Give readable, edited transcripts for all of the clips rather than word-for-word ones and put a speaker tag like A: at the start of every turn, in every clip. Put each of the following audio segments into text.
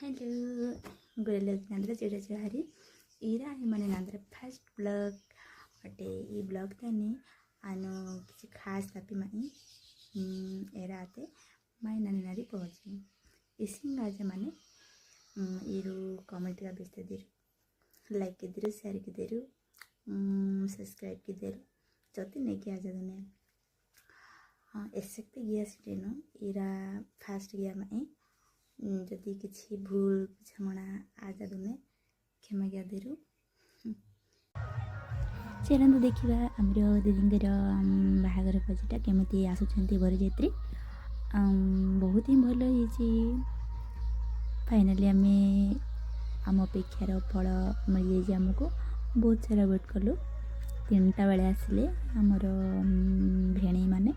A: hello गोरेल Nandur जेड़ा Johari इरा है मने नांद्र फर्स्ट ब्लॉग अटे ई ब्लॉग तने आनो किसी खास तापी माई एरा आते माई नानी नारी पहुंची इसी गाजे माने इरू कमेंट का बेस्ते दिरु लाइक के दिरु शेयर के दिरु सब्सक्राइब के दिरु जति नहीं किया जा दुनिया हाँ ऐसे गया सीटेनो इरा फास्ट गया माई जदि किसी भूल बुझामणा आजा दुने क्षमा क्या देरु चलते देखा आमर दीदींर बाहागर भोजीटा केमी आसुँच बरजात्री बहुत ही भल हो फाइनाली आम आम अपेक्षार फल मिल जाए आमको बहुत सारा वेट कलु 3टा बेले आसिले आमर भेणी माने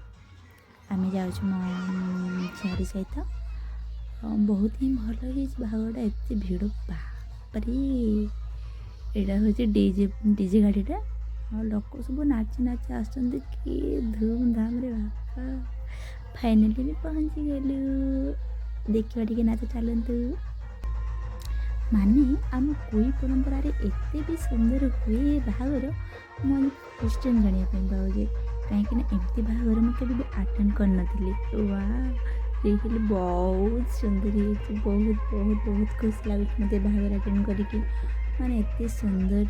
A: आम जाऊँ मो झियारी सहित बहुत ही भल बाहागटा एत भिड़ बापरे यहाँ हूँ डीजे गाड़ीटा लोक सब नाची नाची आसुँच कि धूमधाम रे बापा फाइनाली भी पहुँची गलु देखा टे नाच चलतु माने आम कोई परंपरा एत भी सुंदर हुए बाहागर मुझे फर्स्ट टाइम जानापी पाऊे कहीं एमती बाहागर मुझे भी अटेंड कर वाह देखिए बहुत सुंदर है बहुत बहुत बहुत खुश लगे मत बाहागर अटेंड करके माने एत सुंदर